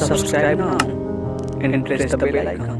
Subscribe now and press the bell icon.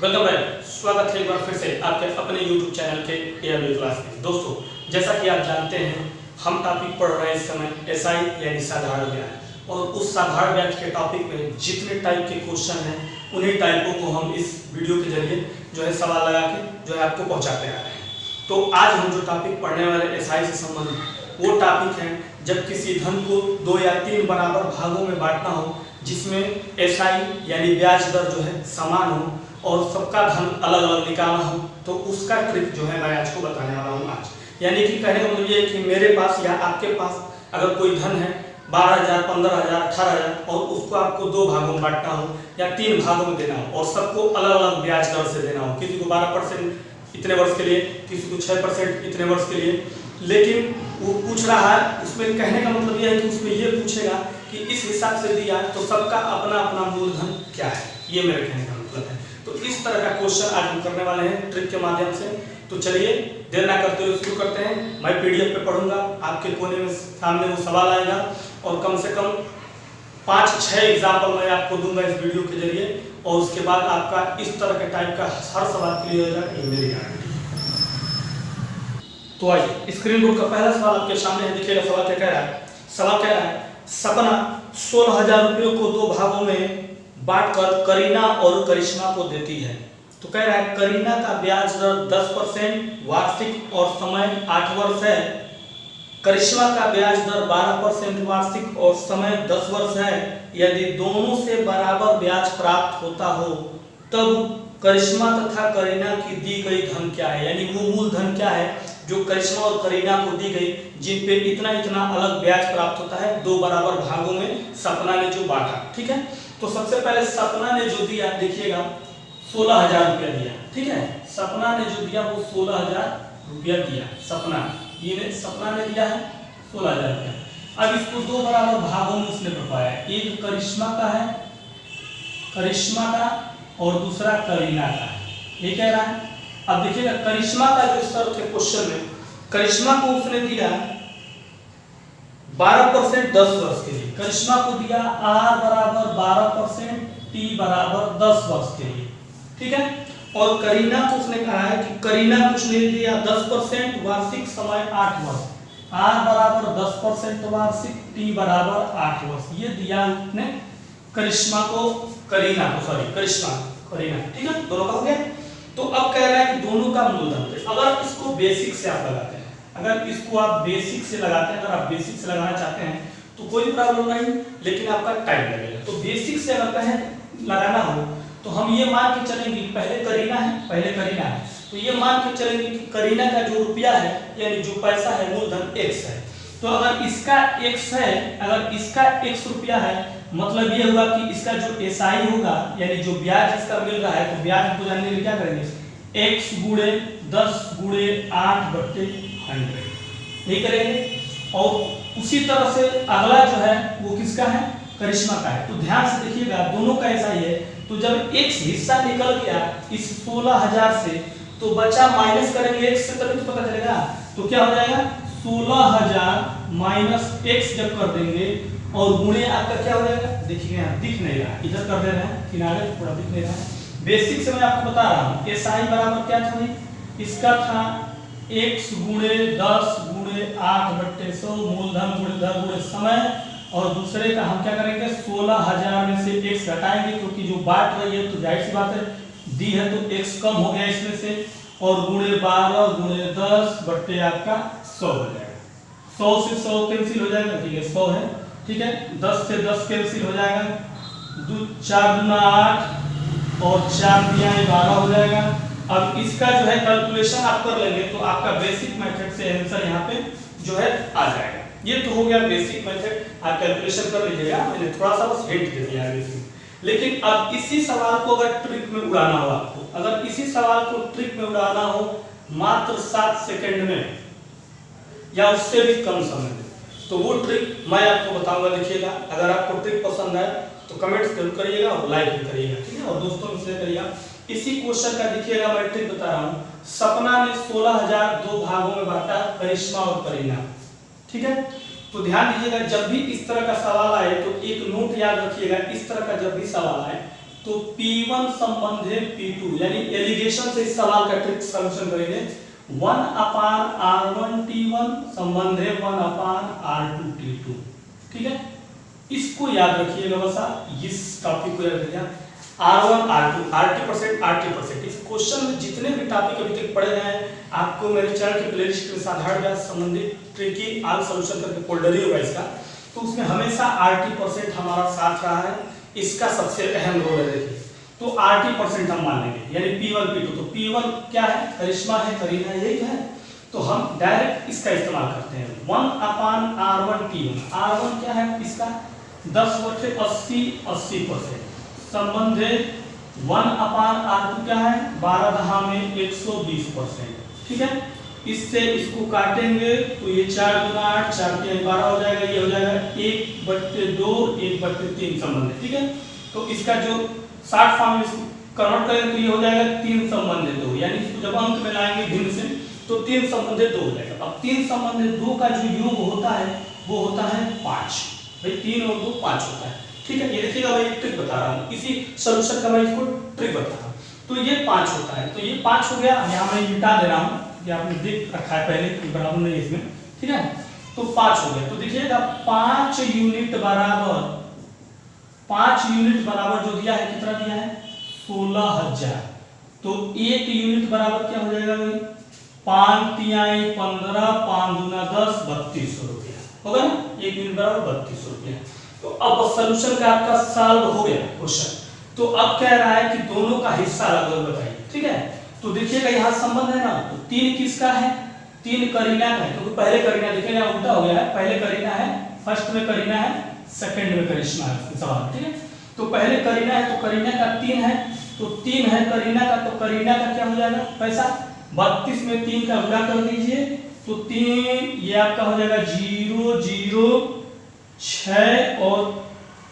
Welcome back, स्वागत है एक बार फिर से आपके अपने YouTube चैनल के ARV क्लास में। दोस्तों, जैसा कि आप जानते हैं, हम टॉपिक पढ़ रहे हैं इस समय SI यानी साधारण ज्ञान, और उस साधारण ज्ञान के टॉपिक में जितने टाइप के क्वेश्चन हैं उन्हीं टाइपों को हम इस वीडियो के जरिए जो है सवाल लगा के जो है आपको पहुंचाते आ रहे हैं। तो आज हम जो टॉपिक पढ़ने वाले SI से संबंधित वो टॉपिक है जब किसी धन को 2 या 3 बराबर भागों में बांटना हो, जिसमें SI यानी ब्याज दर जो है समान हो और सबका धन अलग अलग निकालना हो, तो उसका ट्रिक जो है मैं आज को बताने वाला हूँ आज। यानी कि कहने का मतलब ये है कि मेरे पास या आपके पास अगर कोई धन है 12,000, 15,000, 18,000 और उसको आपको 2 भागों में बांटना हो या 3 भागों में देना हो और सबको अलग अलग ब्याज दर से देना हो, किसी को 12% इतने वर्ष के लिए, किसी को 6% इतने वर्ष के लिए, लेकिन वो पूछ रहा है, उसमें कहने का मतलब यह है कि उसमें ये पूछेगा कि इस हिसाब से दिया तो सबका अपना अपना मूलधन क्या है, ये मेरे कहने का मतलब है। तो इस तरह का क्वेश्चन आज हम करने वाले हैं ट्रिक के माध्यम से। तो चलिए देर ना करते हुए शुरू करते हैं। मैं PDF पे पढ़ूंगा, आपके कोने में सामने वो सवाल आएगा और कम से कम 5-6 एग्जाम्पल मैं आपको दूंगा इस वीडियो के जरिए, और उसके बाद आपका इस तरह के टाइप का हर सवाल क्लियर हो जाएगा, ये मेरी गारंटी। तो आइए स्क्रीन बोर्ड का पहला सवाल आपके सामने है, देखिएगा सवाल क्या कह रहा है। सवाल कह रहा है, सपना 16,000 रुपयों को 2 भागों में बांटकर करीना और करिश्मा को देती है। तो कह रहा है करीना का ब्याज दर 10% वार्षिक और समय 8 वर्ष है, करिश्मा का ब्याज दर 12% वार्षिक और समय 10 वर्ष है। यदि दोनों से बराबर ब्याज प्राप्त होता हो तब करिश्मा तथा करीना की दी गई धन क्या है, यानी वो मूल धन क्या है जो करिश्मा और करीना को दी गई, जिन पे इतना इतना अलग ब्याज प्राप्त होता है 2 बराबर भागों में सपना ने जो बांटा। ठीक है, तो सबसे पहले सपना ने जो दिया, देखिएगा 16,000 रुपया दिया। ठीक है, सपना ने जो दिया वो 16,000 रुपया दिया। सपना ने दिया है 16,000 रुपया। अब इसको 2 बराबर भागों में उसने बंटाया, एक करिश्मा का है, करिश्मा का, और दूसरा करीना का है, ये कह रहा है। अब देखिएगा करिश्मा का जो शर्त है क्वेश्चन में, करिश्मा को उसने दिया 12% 10 वर्ष के लिए, करिश्मा को दिया R बराबर 12%, T बराबर 10 वर्ष के लिए। ठीक है, और करीना को उसने कहा है कि करीना को उसने दिया 10% वार्षिक, समय 8 वर्ष, R बराबर 10% वार्षिक, T बराबर 8 वर्ष। ये दिया उसने करिश्मा को, करीना को, सॉरी करिश्मा करीना। ठीक है, दोनों का हो गया। तो अब कह रहा है कि दोनों का मूलधन, अगर इसको बेसिक से आप लगाते हैं, अगर इसको आप बेसिक से लगाते हैं, अगर आप बेसिक से लगाना चाहते हैं तो कोई प्रॉब्लम नहीं, लेकिन आपका टाइम लगेगा। तो बेसिक से अगर कहें लगाना हो तो हम ये मान के चलेंगे, पहले करीना है, तो ये मान के चलेंगे कि करीना का जो रुपया है यानी जो पैसा है मूलधन X है। तो अगर इसका X है, अगर इसका X रुपया है, मतलब ये होगा कि इसका जो SI होगा यानी जो ब्याज इसका मिल रहा है, तो ब्याज को जानने के लिए क्या करेंगे, X गुणे 10 गुणे 8/100 यही करेंगे। और उसी तरह से अगला जो है वो किसका है, करिश्मा का है। तो ध्यान से देखिएगा दोनों का ऐसा ही है। तो जब X हिस्सा निकल गया इस 16,000 से, तो बचा माइनस करेंगे X से, तभी तो पता चलेगा। तो क्या हो जाएगा 16,000 माइनस X जब कर देंगे और गुणे आपका क्या हो जाएगा, देखिए यहाँ दिख नहीं रहा, इधर कर दे रहे हैं किनारे, पूरा दिख नहीं रहा है। बेसिक से मैं आपको बता रहा हूँ, SI बराबर क्या था, इसका था X गुणे 10 गुणे 8/100 मूलधन गुणे दर गुणे समय, और दूसरे का हम क्या करेंगे 16,000 में से X घटाएंगे, क्योंकि जो बांट रही है तो जाहिर सी बात है दी है तो X कम हो गया इसमें से, और गुणे 12 गुणे 10 बट्टे आपका 100 हो जाएगा। 100 से 100 कैंसिल हो जाएगा, ठीक है 100 है। ठीक है, 10 से 10 कैंसिल हो जाएगा, 4 दूना 8 और 4 दिया 12 हो जाएगा। अब इसका जो है कैलकुलेशन आप कर लेंगे तो आपका बेसिक मेथड से आंसर यहाँ पे जो है आ जाएगा। ये तो हो गया बेसिक मेथड, आप कैलकुलेशन कर लीजिएगा, मैंने थोड़ा सा बस हिंट दे दिया है। लेकिन अब इसी सवाल को अगर ट्रिक में उड़ाना हो आपको, अगर इसी सवाल को ट्रिक में उड़ाना हो मात्र 7 सेकंड में या उससे भी कम समय में, तो वो ट्रिक मैं आपको बताऊंगा। देखिएगा, अगर आपको ट्रिक पसंद आए तो कमेंट जरूर करिएगा और लाइक भी करिएगा। ठीक है, और दोस्तों में शेयर करिएगा। इसी क्वेश्चन का देखिएगा मैं ट्रिक बता रहा हूँ। सपना ने 16,000 2 भागों में बांटा, करिश्मा और करीना। ठीक है। तो ध्यान दीजिएगा, जब भी इस तरह का सवाल आए तो एक नोट याद रखिएगा, इस तरह का जब भी सवाल आए तो P1 संबंधे P2 यानी एलिगेशन से इस सवाल का ट्रिक सॉल्यूशन करेंगे। 1/r1 T1 संबंधे 1/r2 T2, ठीक है। इसको याद रखिएगा, बस आप इस टॉपिक को याद रखिएगा। R1 R2 RT%, इस क्वेश्चन में जितने भी टॉपिक अभी तक पढ़े गए हैं आपको मेरे चैनल के प्लेलिस्ट में साधारण व्यास संबंधित ट्रिकी आल सॉल्यूशन करके फोल्डर ही होगा इसका, तो उसमें हमेशा RT% हमारा साथ रहा है, इसका सबसे अहम रोल है। देखिए तो RT% हम मान लेंगे, यानी P1 P2। तो P1 क्या है, करिश्मा है, करीना यही है, तो हम डायरेक्ट इसका इस्तेमाल करते हैं। 1/r1 T1, R1 क्या है इसका 10/80% संबंधे 1/r2 क्या है 12/120%, ठीक है। इससे इसको काटेंगे तो ये 4 गुना 8 4 के 12 हो जाएगा, ये हो जाएगा 1/2 1/3 संबंध, ठीक है। तो इसका जो 60 फॉर्म में इसको कन्वर्ट करेंगे तो ये हो जाएगा 3 संबंध 2, यानी इसको जब अंक में लाएंगे भिन्न से तो 3 संबंध 2 हो जाएगा। अब 3 संबंध 2 का जो योग होता है वो होता है 5, भाई 3 और 2 5 होता है, ठीक है। ये देखिएगा भाई ट्रिक बता रहा हूँ, इसी सॉल्यूशन का मैं इसको ट्रिक बता रहा हूँ। तो ये 5 होता है, तो ये 5 हो गया, यहाँ मैं मिटा दे रहा हूँ, ये आपने देख रखा है पहले कि बराबर नहीं इसमें, ठीक है। तो 5 हो गया, तो देखिएगा 5 यूनिट बराबर जो दिया है कितना दिया है 16,000। तो 1 यूनिट बराबर क्या हो जाएगा भाई 5 तिहाई 15 5 दूना 10 3200 रुपया होगा ना, 1 यूनिट बराबर 3200 रुपया। तो अब सॉल्यूशन का आपका सॉल्व हो गया क्वेश्चन। तो अब कह रहा है कि दोनों का हिस्सा लगभग बताइए, ठीक है। तो देखिएगा यहाँ संबंध है ना, तो 3 किसका है 3 करीना का है, क्योंकि पहले करीना देखिए यहाँ उल्टा हो गया है, पहले करीना है, फर्स्ट में करीना है, सेकंड में करिश्मा है सवाल, ठीक है। तो पहले करीना है तो करीना का 3 है, तो 3 है करीना का, तो करीना का क्या हो जाएगा पैसा 32 में 3 का गुणा कर दीजिए, तो 3 ये आपका हो जाएगा 0 0 6 और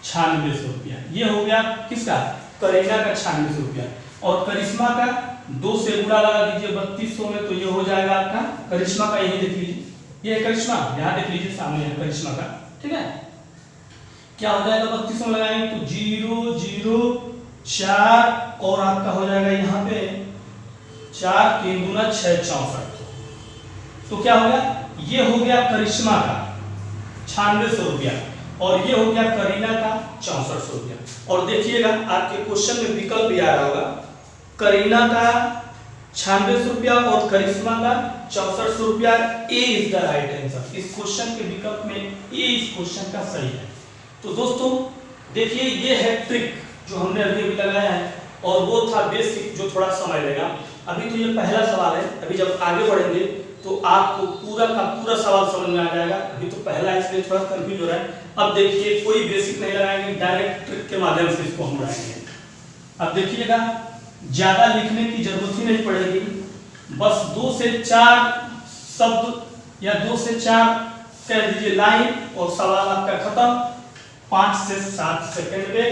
9600 रुपया। ये हो गया किसका करीना का 9600 रुपया, और करिश्मा का 2 से गुणा लगा दीजिए 3200 में, तो ये हो जाएगा आपका करिश्मा का, यही देख लीजिए ये करिश्मा, यहाँ देख लीजिए सामने है करिश्मा का, ठीक है। क्या हो जाएगा 3200 में लगाएंगे तो 0 0 4 और आपका हो जाएगा यहाँ पे 4 3 दूना 6 64। तो क्या हो गया ये हो गया करिश्मा का 9600 रुपया, और ये हो गया करीना का 6400 रुपया। और देखिएगा आपके क्वेश्चन में विकल्प भी आ रहा होगा, करीना का 9600 रुपया और करिश्मा का 6400 रुपया। ए इज द राइट आंसर, इस क्वेश्चन के विकल्प में ए इस क्वेश्चन का सही है। तो दोस्तों देखिए ये है ट्रिक जो हमने अभी अभी लगाया है, और वो था बेसिक जो थोड़ा समय लेगा। अभी तो ये पहला सवाल है, अभी जब आगे बढ़ेंगे तो आपको पूरा का पूरा सवाल समझ में आ जाएगा। अभी तो पहला है इसलिए थोड़ा कंफ्यूज हो रहा है। अब देखिए कोई बेसिक नहीं लगाएंगे, डायरेक्ट ट्रिक के माध्यम से इसको हम बनाएंगे। अब देखिएगा ज्यादा लिखने की जरूरत ही नहीं पड़ेगी, बस 2 से 4 शब्द या 2 से 4 कह दीजिए लाइन और सवाल आपका खत्म। 5 से 7 सेकंड में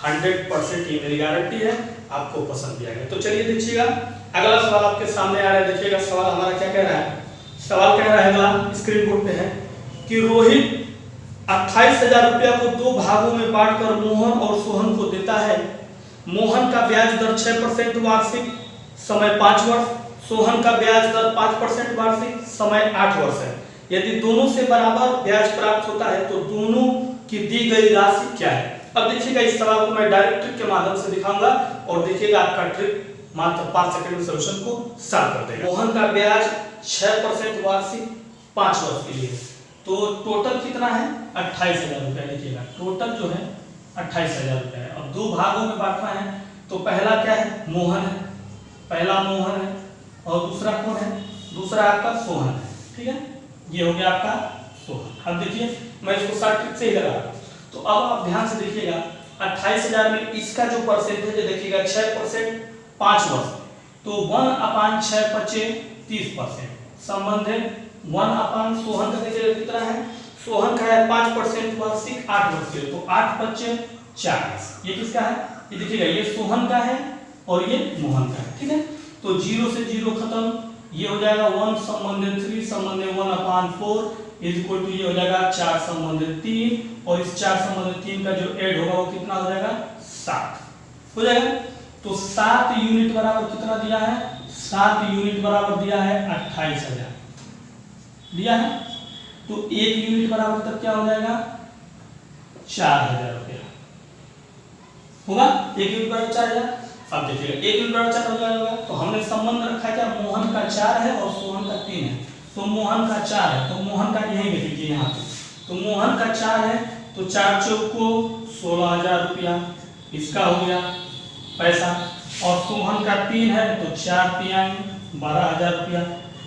100% ये मेरी गारंटी है, आपको पसंद भी आएगा। तो चलिए देखिएगा अगला सवाल आपके सामने आ रहा है। देखिएगा सवाल हमारा क्या कह रहा है, सवाल कह रहा है अगला स्क्रीन बोर्ड पे है कि रोहित 28,000 रुपया को 2 भागों में बांटकर मोहन और सोहन को देता है। मोहन का ब्याज दर 6% वार्षिक, समय 5 वर्ष, सोहन का ब्याज दर 5% वार्षिक, समय 8 वर्ष है। यदि दोनों से बराबर ब्याज प्राप्त होता है तो दोनों की दी गई राशि क्या है। अब देखिएगा इस सवाल को मैं डायरेक्ट ट्रिक के माध्यम से दिखाऊंगा, और देखिएगा आपका ट्रिक मात्र 5 सेकंड में सॉल्यूशन को सॉल्व कर देगा। मोहन का ब्याज 6% वार्षिक 5 वर्ष के लिए, तो टोटल कितना है 28,000 रुपया। देखिएगा टोटल जो है 28,000 रुपया है। अब 2 भागों में बांटना है, तो पहला क्या है मोहन है, पहला मोहन है, और दूसरा कौन है, दूसरा आपका सोहन है, ठीक है। ये हो गया आपका सोहन। अब देखिए मैं इसको शॉर्ट ट्रिक से ही लगा रहा हूं, तो अब आप ध्यान से देखिएगा 28,000 में इसका जो परसेंटेज है देखिएगा 6% 5 वर्ष, तो 1/6 बचे 30%। संबंध है 1/ सोहन का देखिएगा कितना है, सोहन का है 5% वार्षिक 8 वर्ष के, तो 8 बचे 40। ये किसका है, ये देखिएगा ये सोहन का है और ये मोहन का है, ठीक है। तो 0 से 0 खत्म, ये हो जाएगा 1 संबंधित 3 संबंधित 1/4 इज इक्वल टू ये हो जाएगा 4 संबंधित 3 और इस 4 संबंधित 3 का जो ऐड होगा वो कितना हो जाएगा 7 हो जाएगा। तो 7 यूनिट बराबर कितना दिया है 7 यूनिट बराबर दिया है 28,000 दिया है। तो 1 यूनिट बराबर तक क्या हो जाएगा 4,000 रुपया होगा। 1 यूनिट बराबर 4,000। अब देखिएगा 1 यूनिट बराबर 4,000 होगा तो हमने संबंध रखा क्या मोहन का 4 है और सोहन का 3 है। तो मोहन का 4 है तो मोहन का यहीं लिख लीजिए यहाँ पे। तो मोहन का 4 है तो 4 चौक को 16,000 रुपया इसका हो गया पैसा और सोहन का 3 है तो 4 तिहाई 12,000 रुपया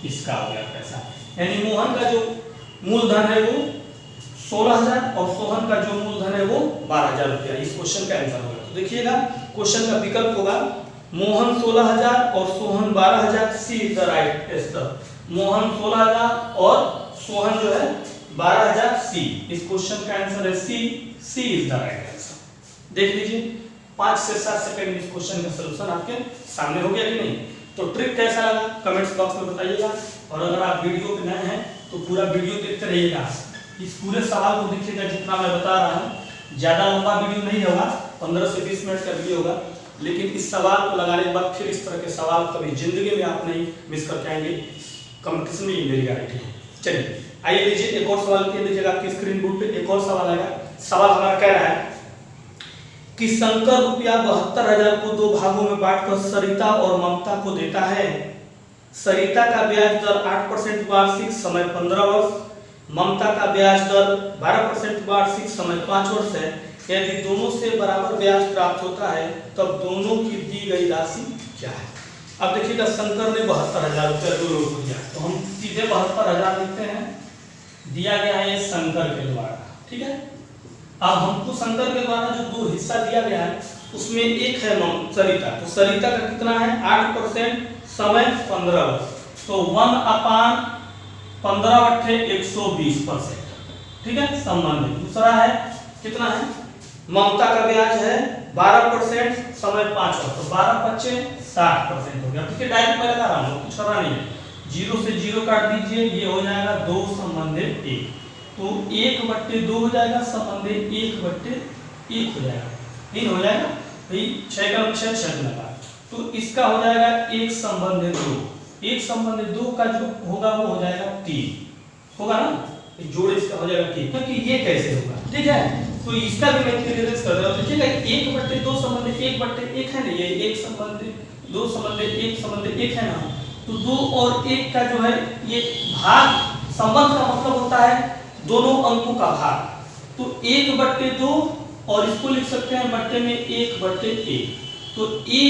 इसका हो गया पैसा। यानी मोहन का जो मूलधन है वो 16,000 और सोहन का जो मूलधन है वो 12,000 रुपया। इस क्वेश्चन का आंसर होगा। तो देखिएगा क्वेश्चन का विकल्प होगा मोहन 16,000 और Sohan 12,000 C is the right answer. Mohan 16,000 और सोहन जो है 12,000 सी। इस क्वेश्चन का आंसर है सी इज द राइट आंसर। देख लीजिए 5 से 7 सेकंड इस क्वेश्चन का सलूशन आपके सामने हो गया कि नहीं। तो ट्रिक कैसा लगा कमेंट्स बॉक्स में बताइएगा और अगर आप वीडियो पे नए हैं तो पूरा वीडियो देखते रहिएगा। इस पूरे सवाल को देखिएगा जितना मैं बता रहा हूँ। ज्यादा लंबा वीडियो नहीं होगा 15 से 20 मिनट का वीडियो होगा लेकिन इस सवाल को लगाने के बाद फिर इस तरह के सवाल कभी जिंदगी में आप नहीं मिस करके आएंगे। कंपटीशन में ये मेरी गारंटी है। चलिए आइए लीजिए एक और सवाल के लीजिएगा आपकी स्क्रीन बोर्ड पे एक और सवाल आएगा। सवाल हमारा कह रहा है कि शंकर रुपया 72,000 को 2 भागों में बांटकर सरिता और ममता को देता है। सरिता का ब्याज दर 8% वार्षिक समय 15 वर्ष, ममता का ब्याज दर 12% वार्षिक समय 5 वर्ष है। यदि दोनों से बराबर ब्याज प्राप्त होता है तब दोनों की दी गई राशि क्या है। अब देखिएगा शंकर ने 72,000 रुपया 2 लोगों को दिया तो हम सीधे 72,000 लिखते हैं। दिया गया है शंकर के द्वारा ठीक है। अब हमको शंकर के द्वारा जो 2 हिस्सा दिया गया है उसमें एक है सरिता। तो सरिता का कितना है 8% समय 15 वर्ष तो 1/15/120% ठीक है संबंधित। दूसरा है कितना है ममता का ब्याज है 12% समय 5 वर्ष तो 12/5 60% हो गया। ठीक है डायरेक्ट मैं लगा रहा हूँ कुछ करना नहीं है। 0 से 0 काट दीजिए ये हो जाएगा 2 संबंधित 1 तो 1/2 हो जाएगा संबंधित 1/1 हो जाएगा 3 हो जाएगा भाई 6 का 6 लगा तो इसका हो जाएगा 1 संबंधित 2 1 संबंधित 2 का जो होगा वो हो जाएगा 3 होगा ना जोड़ इसका हो जाएगा 3 क्योंकि ये कैसे होगा ठीक है। तो इसका भी मैं क्लियरेंस कर रहा हूं देखिएगा 1/2 संबंधित 1/1 है ना ये 1 संबंधित 2 संबंधित 1 संबंधित 1 है ना। तो 2 और 1 का जो है ये भाग संबंध का मतलब होता है दोनों अंकों का भाग। तो 1/2 और इसको लिख सकते हैं बट्टे में 1/1 तो ये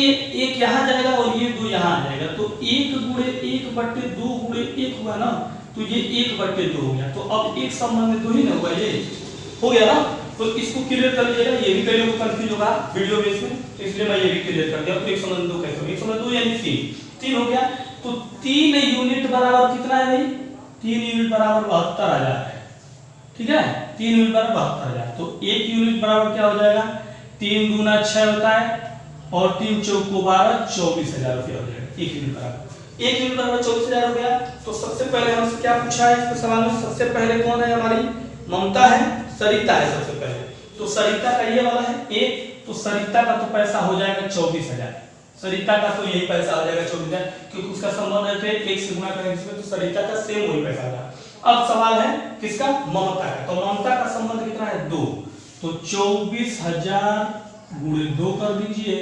1 यहाँ जाएगा और ये 2 यहाँ आ जाएगा तो 1 गुणे 1/2 गुणे 1 हुआ ना तो ये 1/2 हो गया। तो अब एक संबंध 2 ही ना हुआ ये हो गया ना। तो इसको क्लियर कर लीजिएगा ये भी कई लोग कंफ्यूज होगा वीडियो में इसमें तो इसलिए मैं ये भी क्लियर कर दिया। तो एक संबंध 2 कैसे होगा 1 संबंध 2 यानी 3 हो गया। तो 3 यूनिट बराबर कितना है भाई 3 यूनिट बराबर 72,000 है ठीक है। 3 यूनिट बराबर 72,000 तो 1 यूनिट बराबर क्या हो जाएगा 3 दूना 6 होता है और 3 चौक को 12 24,000 रुपया हो जाएगा 1 यूनिट बराबर 1 यूनिट बराबर 24,000 हो गया। तो सबसे पहले हमसे क्या पूछा है इस सवाल में सबसे पहले कौन है हमारी ममता है सरिता है सबसे पहले। तो सरिता का ये वाला है 1 तो सरिता का तो पैसा हो जाएगा 24,000 सरिता का तो यही पैसा हो जाएगा 24,000 क्योंकि उसका संबंध है 1 से गुणा करेंगे इसमें तो सरिता का सेम वही पैसा होगा। अब सवाल है किसका ममता का। तो ममता का संबंध कितना है 2 तो 24,000 गुणे 2 कर दीजिए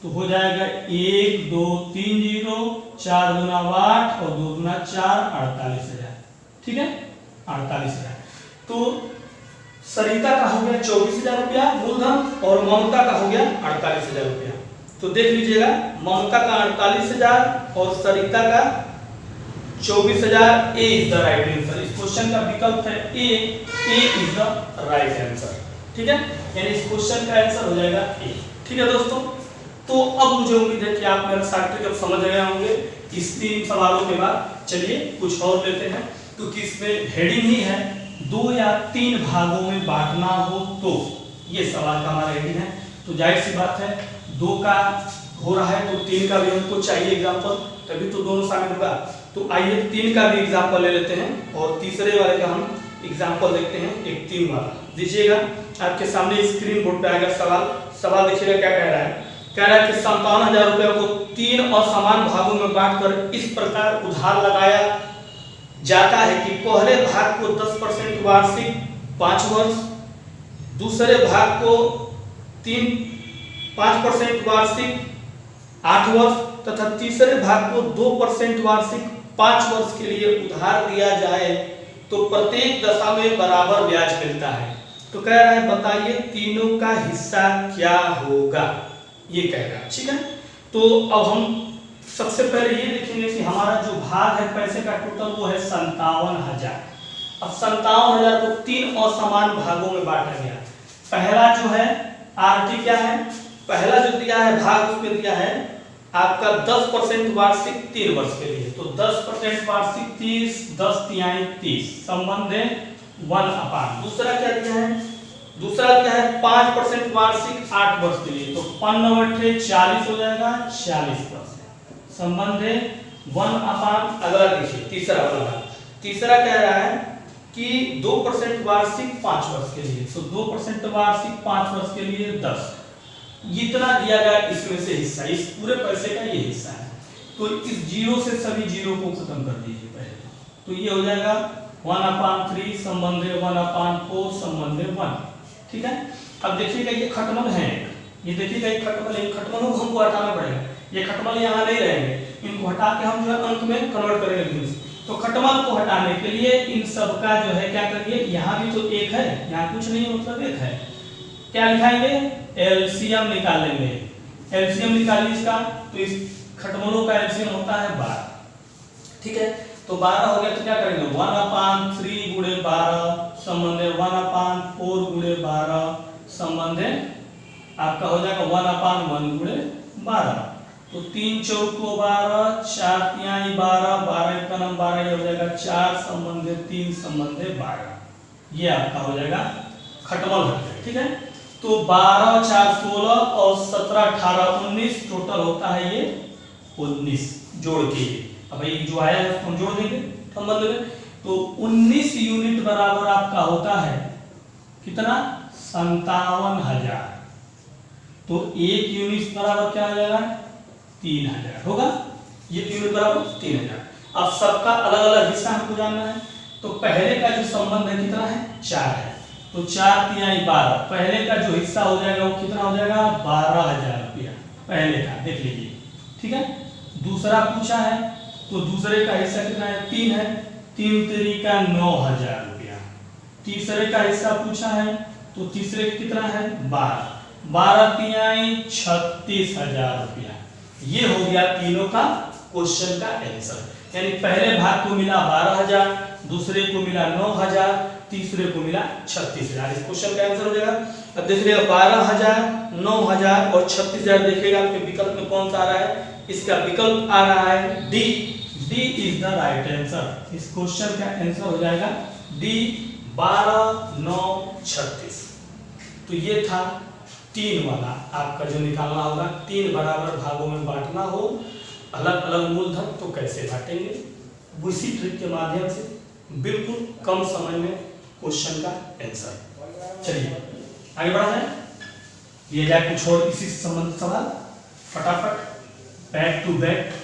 तो हो जाएगा 1 2 3 0 4 दूना 8 और 2 दूना 4 48,000 ठीक है 48,000। तो सरिता का हो गया 24,000 रुपया मूलधन और ममता का हो गया 48,000 रुपया। तो देख लीजिएगा ममता का 48,000 और सरिता का 24,000 ए इज द राइट आंसर। इस क्वेश्चन का विकल्प है ए इज द राइट आंसर ठीक है। यानी इस क्वेश्चन का आंसर हो जाएगा ए ठीक है दोस्तों। तो अब मुझे उम्मीद है कि आप मेरा सार्थक अब समझ गए होंगे इस 3 सवालों के बाद। चलिए कुछ और लेते हैं क्योंकि इसमें हेडिंग ही है 2 या 3 भागों में बांटना हो तो ये सवाल का हमारा हेडिंग है। तो जाहिर सी बात है 2 का हो रहा है तो 3 का भी हमको चाहिए एग्जांपल तभी तो दोनों शामिल होगा। तो आइए 3 का भी एग्जाम्पल ले लेते हैं और तीसरे वाले का हम एग्जाम्पल देखते हैं। एक 3 वाला दीजिएगा, आपके सामने स्क्रीन बोर्ड पे आएगा सवाल देखिएगा क्या कह रहा है। कह रहा है कि 57,000 रुपये को 3 असमान भागों में बांटकर इस प्रकार उधार लगाया जाता है कि पहले भाग को 10% वार्षिक 5 वर्ष, दूसरे भाग को 5% वार्षिक 8 वर्ष तथा तीसरे भाग को 2% वार्षिक 5 वर्ष के लिए उधार दिया जाए तो प्रत्येक दशा में बराबर ब्याज मिलता है। तो कह रहा है बताइए तीनों का हिस्सा क्या होगा, ये कह रहा है। ठीक है, तो अब हम सबसे पहले ये देखेंगे कि हमारा जो भाग है पैसे का टोटल वो है 57,000। अब 57,000 को 3 असमान भागों में बांटा गया। पहला जो है आरटी क्या है, पहला जो दिया है भाग उसमें दिया है आपका 10% वार्षिक 3 वर्ष के लिए, तो 10% वार्षिक 30, 10 तिहाई 30 संबंध है 1/। दूसरा क्या दिया है, दूसरा क्या है 5% वार्षिक 8 वर्ष के लिए, तो 5 40 हो जाएगा 40% संबंध है 1/। अगला देखिए तीसरा वाला, तीसरा कह रहा है कि 2% वार्षिक 5 वर्ष के लिए, तो 2% वार्षिक 5 वर्ष के लिए 10, इतना दिया गया इसमें से हिस्सा, इस पूरे पैसे का ये हिस्सा है। तो इस जीरो से सभी जीरो को खत्म कर दीजिए पहले, तो ये हो जाएगा 1/3 संबंध 1/4 संबंध 1। ठीक है, अब देखिएगा ये खटमल है, ये देखिएगा ये खटमल है, खटमलों को हमको हटाना पड़ेगा, ये खटमल यहाँ नहीं रहेंगे, इनको हटा के हम जो है अंक में कन्वर्ट करेंगे। तो खटमल को हटाने के लिए इन सब का जो है क्या करिए, यहाँ भी तो एक है, यहाँ कुछ नहीं है मतलब एक है, क्या लिखाएंगे एलसीएम निकालेंगे। एलसीएम निकालिए इसका, तो इस खटमलों का एलसीएम होता है 12। ठीक है, तो 12 हो गया तो क्या करेंगे 1/3 गुणे 12 संबंध 1/4 गुणे 12 संबंध आपका हो जाएगा 1/1 गुणे 12। तो 3 चौको 12, 4 तिहाई 12, 12 का नाम 12, ये हो जाएगा 4 संबंध 3 संबंध 12, ये आपका हो जाएगा खटमल हो जाएगा। ठीक है, तो 12 4 16 और 17 18 19 टोटल होता है ये 19 जोड़ के। अब ये जो आया है उसको हम जोड़ देंगे संबंध में, तो 19 यूनिट बराबर आपका होता है कितना 57,000। तो 1 यूनिट बराबर क्या हो जाएगा 3,000 होगा, ये यूनिट बराबर 3,000। अब सबका अलग अलग हिस्सा हमको जानना है, तो पहले का जो संबंध है कितना है 4 है, तो 4 तिहाई 12, पहले का जो हिस्सा हो जाएगा वो कितना हो जाएगा 12,000 रुपया पहले का, देख लीजिए। ठीक है, दूसरा पूछा है तो दूसरे का हिस्सा कितना है 3 है, 3 तिरी का 9,000 रुपया। तीसरे का हिस्सा पूछा है तो तीसरे कितना है 12, 12 तिहाई 36,000 रुपया। ये हो गया तीनों का क्वेश्चन का आंसर, यानी पहले भाग को मिला 12,000, दूसरे को मिला 9,000, तीसरे को मिला 36,000। इस क्वेश्चन का आंसर हो जाएगा। अब देख लीजिए 12,000, 9,000 और 36,000 देखिएगा आपके विकल्प में कौन सा आ रहा है, इसका विकल्प आ रहा है D. D is the right answer. इस क्वेश्चन का आंसर हो जाएगा डी 12, 9, 36। तो ये था 3 वाला आपका जो निकालना होगा, 3 बराबर भागों में बांटना हो, अलग अलग मूलधन तो कैसे बांटेंगे, उसी ट्रिक के माध्यम से बिल्कुल कम समय में क्वेश्चन का आंसर। चलिए आगे बढ़ा जाए, ये जाए कुछ और इसी से संबंधित सवाल फटाफट बैक टू बैक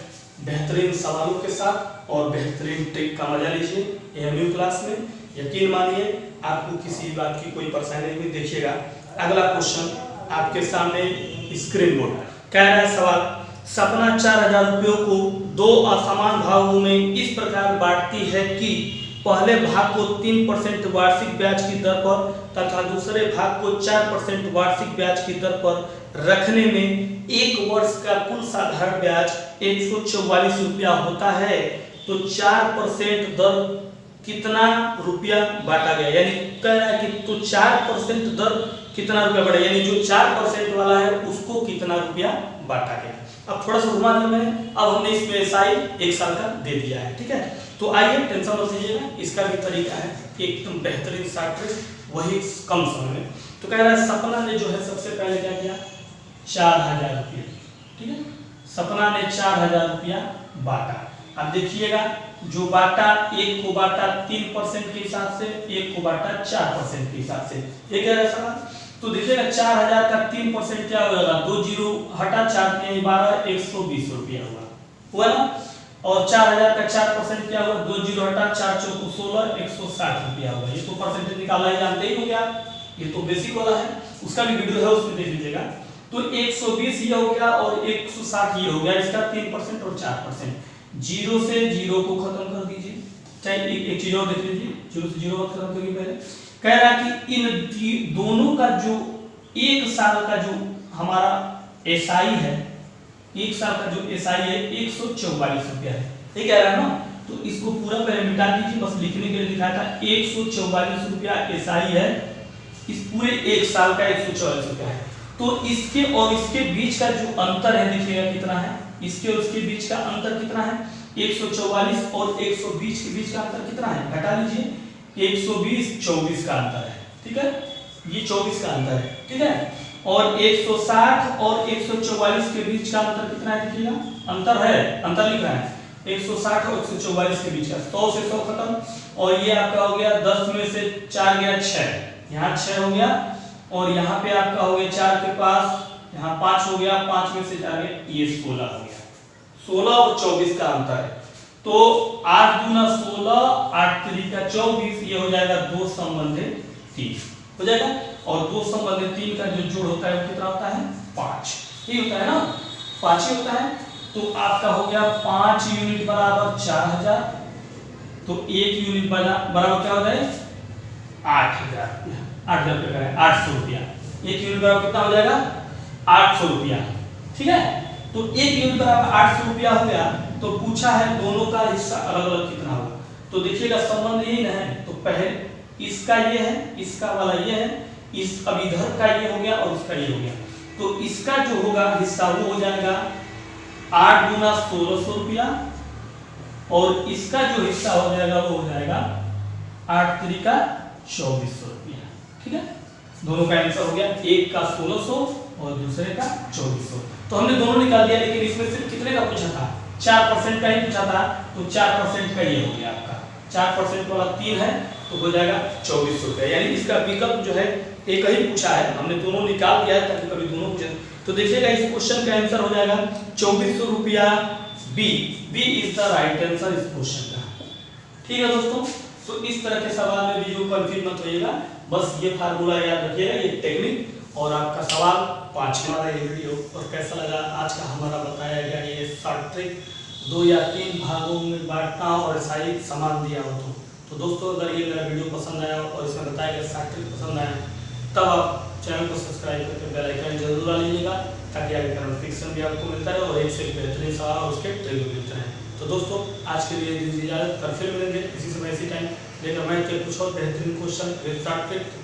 बेहतरीन सवालों के साथ और बेहतरीन ट्रिक का मजा लीजिए एएमयू क्लास में। यकीन मानिए आपको किसी बात की कोई परेशानी नहीं। देखिएगा अगला क्वेश्चन आपके सामने स्क्रीन बोर्ड कह रहा है सवाल, सपना 4,000 रुपयों को 2 असमान भागों में इस प्रकार बांटती है कि पहले भाग को 3% वार्षिक ब्याज की दर पर तथा दूसरे भाग को 4% वार्षिक ब्याज की दर पर रखने में 1 वर्ष का कुल साधारण ब्याज 144 रुपया होता है। तो 4% दर कितना रुपया बांटा गया, यानी कह रहा है कि तो 4% दर कितना रुपया बढ़ा, यानी जो 4% वाला है उसको कितना रुपया बांटा गया। अब थोड़ा सा घुमा दिया मैंने, अब हमने इसमें एसआई 1 साल का दे दिया है। ठीक है, तो आइए टेंशन मत लीजिएगा, इसका भी तरीका है एकदम बेहतरीन शॉर्ट ट्रिक, वही कम समय में। तो कह रहा है सपना ने जो है सबसे पहले क्या किया 4,000 रुपया। ठीक है, सपना ने 4,000 रुपया बांटा। अब देखिएगा जो बाटा, एक को बाटा 3% के हिसाब से, एक को बाटा 4% के हिसाब से, ये क्या है सवाल। तो देखिएगा 4000 का 3% क्या होगा, 2 जीरो हटा, 4 3 12, 120 रुपया हुआ ना। और 4000 का 4% क्या हुआ, 2 जीरो हटा, 4 चौको 16, 160 रुपया हुआ। ये तो परसेंटेज निकालना ही जानते ही हो गया, ये तो बेसिक वाला है, उसका भी वीडियो है उसमें देख लीजिएगा। तो 120 ये हो गया और 160 ये हो गया, इसका 3% और 4%। जीरो से जीरो को खत्म कर दीजिए, चाहे एक चीज और देख लीजिए, जीरो से जीरो खत्म करिए। पहले कह रहा कि इन दोनों का जो एक साल का जो हमारा एसआई है, एक साल का जो एसआई है 144 रुपया है, ये कह रहा है ना। तो इसको पूरा पहले मिटा दीजिए, बस लिखने के लिए लिखा था 144 रुपया एसआई है, इस पूरे एक साल का 144 रुपया है। तो इसके और इसके बीच का जो अंतर है देखिएगा कितना है, इसके और इसके बीच का अंतर कितना है, 144 और 120 के बीच का अंतर कितना है, घटा लीजिए, 120 24 का अंतर है, ठीक है, ये 24 का अंतर है, ठीक है। और 160 और 144 के बीच का अंतर कितना है देखिएगा, अंतर है, अंतर लिख रहा है 160 और 144 के बीच का, 100 से 100 खत्म, और ये आपका हो गया 10 में से 4 गया 6, यहाँ 6 हो गया, और यहाँ पे आपका हो गया 4 के पास, यहाँ 5 हो गया, 5 में से 4 गया, ये 16 हो गया, 16 और 24 का अंतर है। तो 8 दूना 16, 8 त्रिका 24, ये हो जाएगा 2 संबंधित 3 हो जाएगा, और 2 संबंधित 3 का जो जोड़ होता है वो कितना होता है, 5, ये होता है ना, 5 ही होता है। तो आपका हो गया 5 यूनिट बराबर 4000, तो 1 यूनिट बराबर क्या हो जाए 8000, 8000 रुपया है, 800 रुपया, 1 यूनिट बराबर कितना हो जाएगा 800 रुपया, ठीक है। तो 1 यूनिट बराबर 800 रुपया हो गया। तो पूछा है दोनों का हिस्सा अलग अलग कितना होगा, तो देखिएगा संबंध यही ना है, तो पहले इसका ये है, इसका वाला ये है, इस अब इधर का ये हो गया और इसका ये हो गया, तो इसका जो होगा हिस्सा वो हो जाएगा 8 गुना 1600 रुपया, और इसका जो हिस्सा हो जाएगा वो हो जाएगा 8 त्रिका 2400 रुपया, ठीक है। दोनों का आंसर हो गया, एक का 1600 और दूसरे का 2400। तो हमने दोनों निकाल दिया, लेकिन इसमें सिर्फ कितने का पूछा था, 4% का ही पूछा था, तो 4% का ये हो गया आपका, 4% वाला 3 है, तो हो जाएगा 2400 रुपया, यानी इसका विकल्प जो है एक ही पूछा है, हमने दोनों निकाल दिया है ताकि कभी दोनों पूछे। तो देखिएगा इस क्वेश्चन का आंसर हो जाएगा 2400 रुपया, B is the right answer इस क्वेश्चन का, ठीक है दोस्तों। तो इस तरह के सवाल में भी जो कंफ्यूज मत होइएगा, बस ये फार्मूला याद रखिएगा, ये टेक्निक, और आपका सवाल 5 हमारा ये वीडियो। और कैसा लगा आज का हमारा बताया गया ये शॉर्ट ट्रिक, 2 या 3 भागों में बांटना और सही समान दिया हो तो दोस्तों अगर ये मेरा वीडियो पसंद आया और इसमें बताया गया शॉर्ट ट्रिक पसंद आया, तब आप चैनल को सब्सक्राइब करके बेल आइकन जरूर डाल लीजिएगा, ताकि आगे का नोटिफिकेशन भी आपको मिलता रहे और एक से बेहतरीन सवाल और उसके ट्रिक भी मिलते हैं। तो दोस्तों आज के लिए दीजिए इजाजत, कल फिर मिलेंगे इसी समय इसी टाइम, लेकर मैं कुछ और बेहतरीन क्वेश्चन विद शॉर्ट ट्रिक।